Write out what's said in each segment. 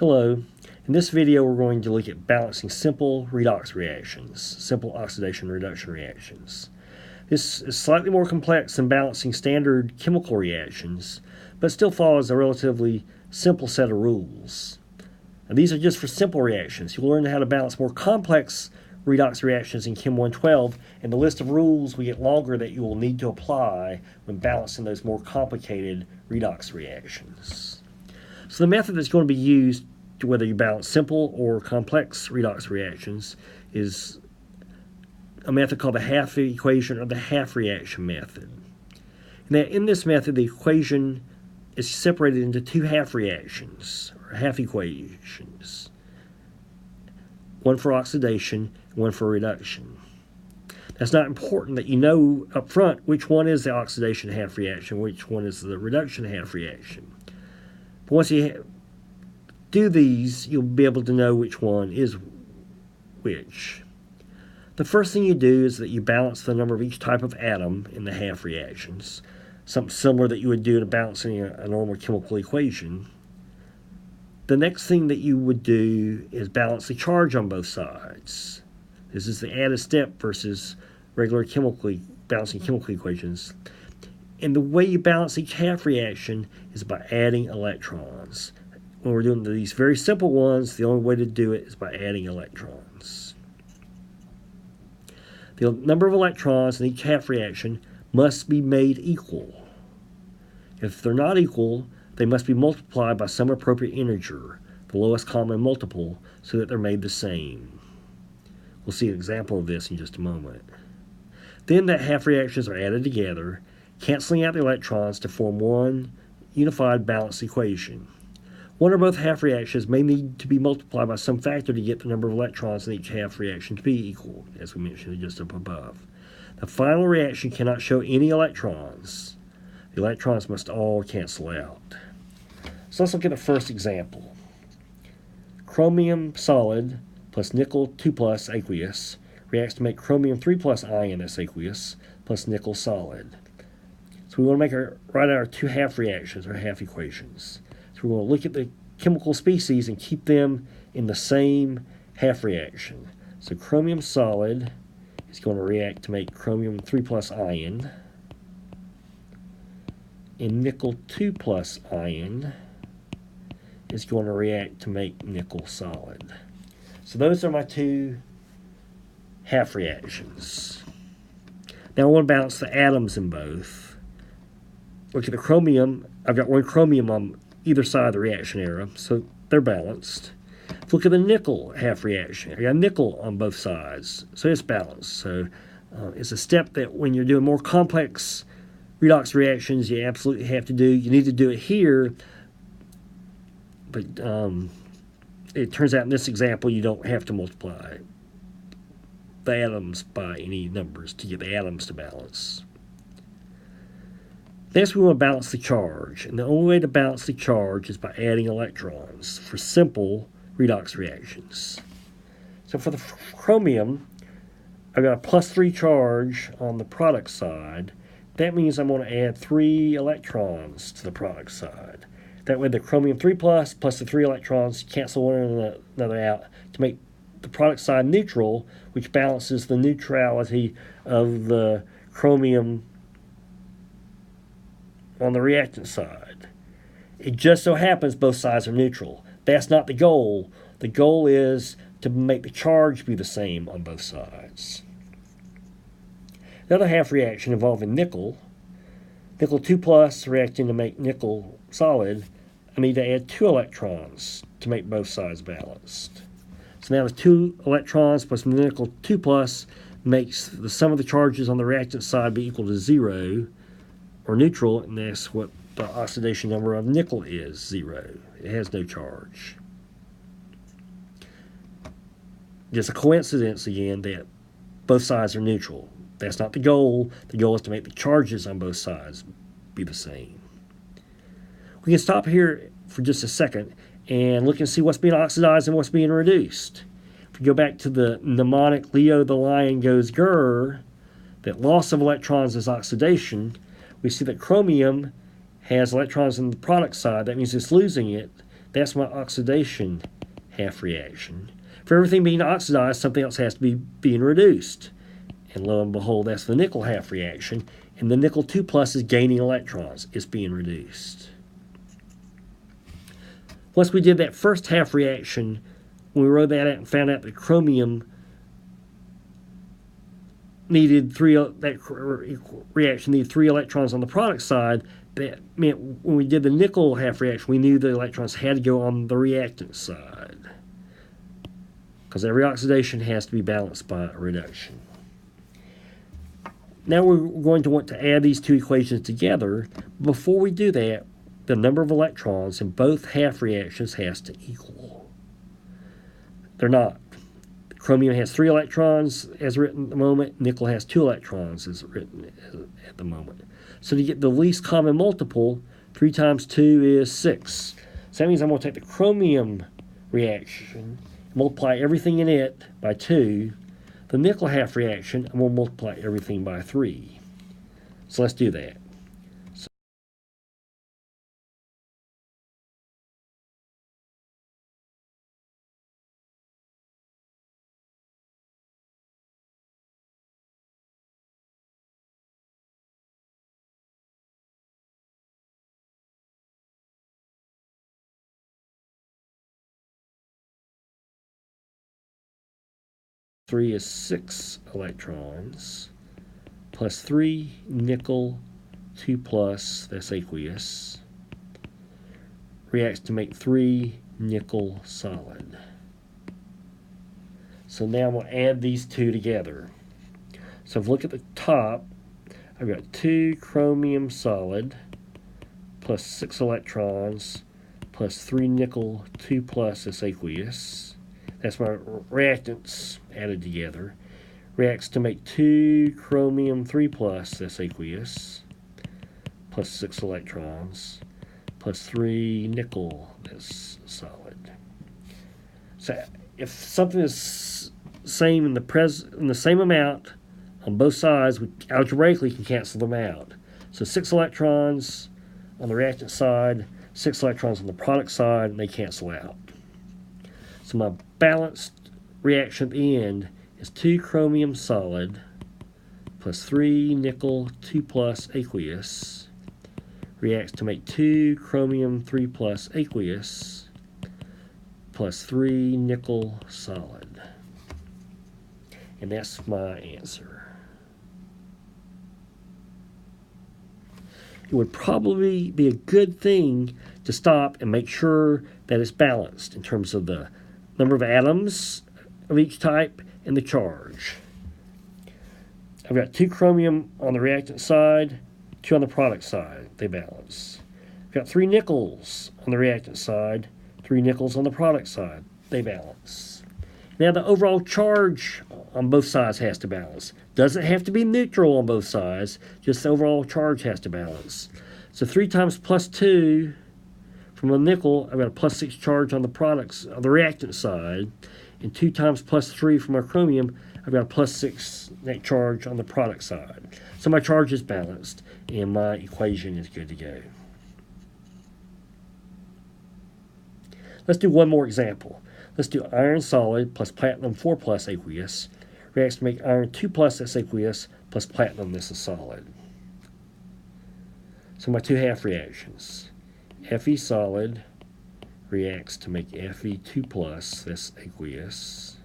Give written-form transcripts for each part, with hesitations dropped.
Hello. In this video we're going to look at balancing simple redox reactions, simple oxidation reduction reactions. This is slightly more complex than balancing standard chemical reactions, but still follows a relatively simple set of rules. Now, these are just for simple reactions. You'll learn how to balance more complex redox reactions in Chem 112, and the list of rules will get longer that you will need to apply when balancing those more complicated redox reactions. So the method that's going to be used whether you balance simple or complex redox reactions is a method called the half equation or the half reaction method. Now, in this method, the equation is separated into two half reactions or half equations, one for oxidation and one for reduction. That's not important that you know up front which one is the oxidation half reaction, which one is the reduction half reaction. But once you do these, you'll be able to know which one is which. The first thing you do is that you balance the number of each type of atom in the half reactions, something similar that you would do to balancing a normal chemical equation. The next thing that you would do is balance the charge on both sides. This is the added step versus regular balancing chemical equations. And the way you balance each half reaction is by adding electrons. When we're doing these very simple ones, the only way to do it is by adding electrons. The number of electrons in each half reaction must be made equal. If they're not equal, they must be multiplied by some appropriate integer, the lowest common multiple, so that they're made the same. We'll see an example of this in just a moment. Then the half reactions are added together, canceling out the electrons to form one unified balanced equation. One or both half reactions may need to be multiplied by some factor to get the number of electrons in each half reaction to be equal, as we mentioned just up above. The final reaction cannot show any electrons. The electrons must all cancel out. So let's look at the first example. Chromium solid plus nickel 2 plus aqueous reacts to make chromium 3 plus ion aqueous plus nickel solid. So we want to write out our two half reactions, or half equations. So we're going to look at the chemical species and keep them in the same half reaction. So chromium solid is going to react to make chromium 3 plus ion, and nickel 2 plus ion is going to react to make nickel solid. So those are my two half reactions. Now I want to balance the atoms in both. Look at the chromium. I've got one chromium on either side of the reaction arrow, so they're balanced. Look at the nickel half reaction. I got nickel on both sides, so it's balanced. So it's a step that when you're doing more complex redox reactions, you absolutely have to do. You need to do it here, but it turns out in this example you don't have to multiply the atoms by any numbers to get the atoms to balance. Next, we want to balance the charge, and the only way to balance the charge is by adding electrons for simple redox reactions. So for the chromium, I've got a +3 charge on the product side. That means I'm going to add 3 electrons to the product side. That way the chromium 3 plus the 3 electrons cancel one another out to make the product side neutral, which balances the neutrality of the chromium on the reactant side. It just so happens both sides are neutral. That's not the goal. The goal is to make the charge be the same on both sides. The other half reaction involving nickel 2 plus reacting to make nickel solid, I need to add 2 electrons to make both sides balanced. So now the 2 electrons plus nickel 2 plus makes the sum of the charges on the reactant side be equal to 0, or neutral, and that's what the oxidation number of nickel is, 0. It has no charge. Just a coincidence again that both sides are neutral. That's not the goal. The goal is to make the charges on both sides be the same. We can stop here for just a second and look and see what's being oxidized and what's being reduced. If we go back to the mnemonic Leo the lion goes grrr, that loss of electrons is oxidation, we see that chromium has electrons in the product side. That means it's losing it That's my oxidation half reaction. For everything being oxidized, something else has to be being reduced. And lo and behold, that's the nickel half reaction. And the nickel 2 plus is gaining electrons. It's being reduced. Once we did that first half reaction, when we wrote that out and found out that chromium needed reaction needed 3 electrons on the product side, that meant when we did the nickel half reaction, we knew the electrons had to go on the reactant side, because every oxidation has to be balanced by a reduction. Now we're going to want to add these two equations together. Before we do that, the number of electrons in both half reactions has to equal. They're not. Chromium has 3 electrons as written at the moment. Nickel has 2 electrons as written at the moment. So to get the least common multiple, 3 times 2 is 6. So that means I'm going to take the chromium reaction, multiply everything in it by 2. The nickel half reaction, I'm going to multiply everything by 3. So let's do that. Three is 6 electrons, plus 3 nickel 2 plus, that's aqueous, reacts to make 3 nickel solid. So now I'm going to add these two together. So if we look at the top, I've got 2 chromium solid plus 6 electrons plus 3 nickel 2 plus, that's aqueous. That's my reactants added together. Reacts to make 2 chromium 3 plus, that's aqueous, plus 6 electrons, plus 3 nickel, that's solid. So if something is same in the same amount on both sides, we algebraically can cancel them out. So 6 electrons on the reactant side, 6 electrons on the product side, and they cancel out. So my balanced reaction at the end is 2 chromium solid plus 3 nickel 2 plus aqueous reacts to make 2 chromium 3 plus aqueous plus 3 nickel solid. And that's my answer. It would probably be a good thing to stop and make sure that it's balanced in terms of the number of atoms of each type and the charge. I've got 2 chromium on the reactant side, 2 on the product side. They balance. I've got 3 nickels on the reactant side, 3 nickels on the product side. They balance. Now the overall charge on both sides has to balance. Doesn't have to be neutral on both sides, just the overall charge has to balance. So 3 times plus 2 from a nickel, I've got a plus 6 charge on the reactant side, and 2 times plus 3 from our chromium, I've got a plus 6 net charge on the product side. So my charge is balanced, and my equation is good to go. Let's do one more example. Let's do iron solid plus platinum 4 plus aqueous reacts to make iron 2 plus that's aqueous plus platinum this is solid. So my 2 half reactions. Fe solid reacts to make Fe2 plus, that's aqueous.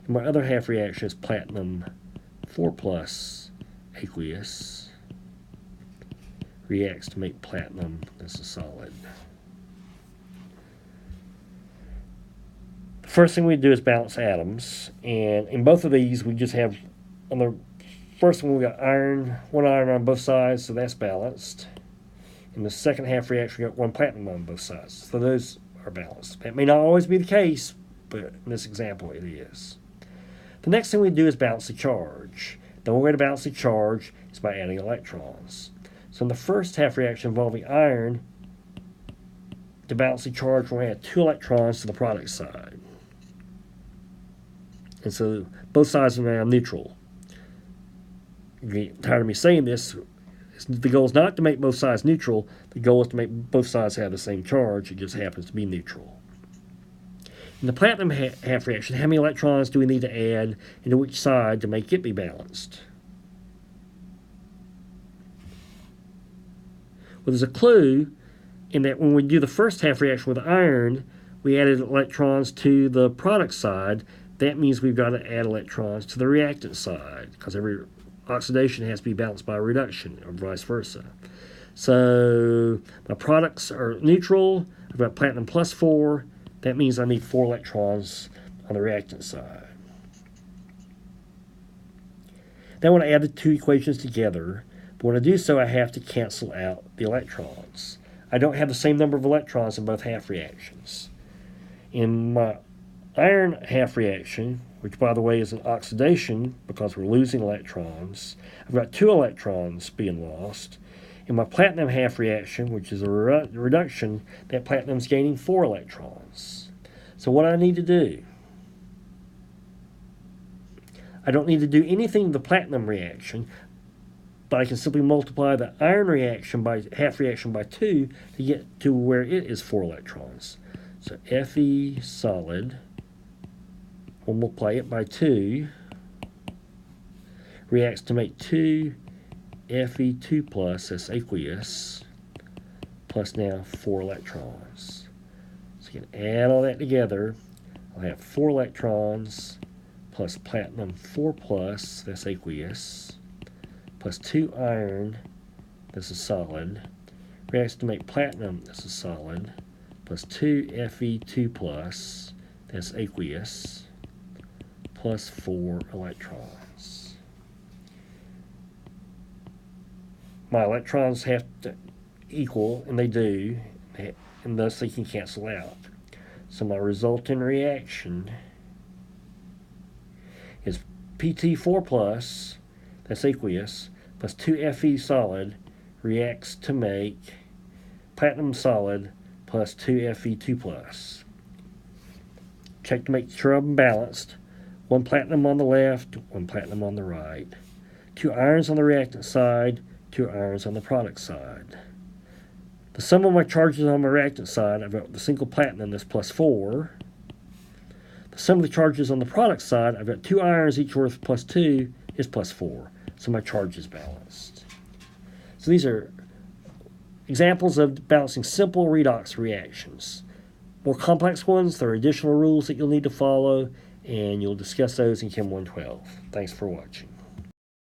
And my other half reaction is platinum 4 plus aqueous reacts to make platinum, this is solid. The first thing we do is balance atoms, and in both of these we just have, on the first one we got one iron on both sides, so that's balanced. In the second half reaction, we got 1 platinum on both sides. So those are balanced. That may not always be the case, but in this example, it is. The next thing we do is balance the charge. The only way to balance the charge is by adding electrons. So in the first half reaction involving iron, to balance the charge, we're going to add 2 electrons to the product side. And so both sides are now neutral. You get tired of me saying this. The goal is not to make both sides neutral. The goal is to make both sides have the same charge. It just happens to be neutral. In the platinum half reaction, how many electrons do we need to add into which side to make it be balanced? Well, there's a clue in that when we do the first half reaction with iron, we added electrons to the product side. That means we've got to add electrons to the reactant side, because every oxidation has to be balanced by reduction, or vice versa. So my products are neutral. I've got platinum plus 4. That means I need 4 electrons on the reactant side. Then I want to add the two equations together. But when I do so, I have to cancel out the electrons. I don't have the same number of electrons in both half reactions. In my iron half reaction, which by the way is an oxidation because we're losing electrons, I've got 2 electrons being lost. In my platinum half reaction, which is a reduction, that platinum's gaining 4 electrons. So what do I need to do? I don't need to do anything to the platinum reaction, but I can simply multiply the iron reaction by half reaction by 2 to get to where it is 4 electrons. So Fe solid, we'll multiply it by 2, reacts to make 2 Fe2 plus, that's aqueous, plus now 4 electrons. So you can add all that together. I'll have 4 electrons plus platinum 4 plus, that's aqueous, plus 2 iron, this is solid, reacts to make platinum, this is solid, plus 2 Fe2 plus, that's aqueous, plus 4 electrons. My electrons have to equal, and they do, and thus they can cancel out. So my resulting reaction is Pt4 plus, that's aqueous, plus 2 Fe solid reacts to make platinum solid plus 2 Fe2 plus. Check to make sure I'm balanced. 1 platinum on the left, 1 platinum on the right. 2 irons on the reactant side, 2 irons on the product side. The sum of my charges on my reactant side, I've got the single platinum that's plus 4. The sum of the charges on the product side, I've got 2 irons each worth plus 2 is plus 4. So my charge is balanced. So these are examples of balancing simple redox reactions. More complex ones, there are additional rules that you'll need to follow, and you'll discuss those in Chem 112. Thanks for watching.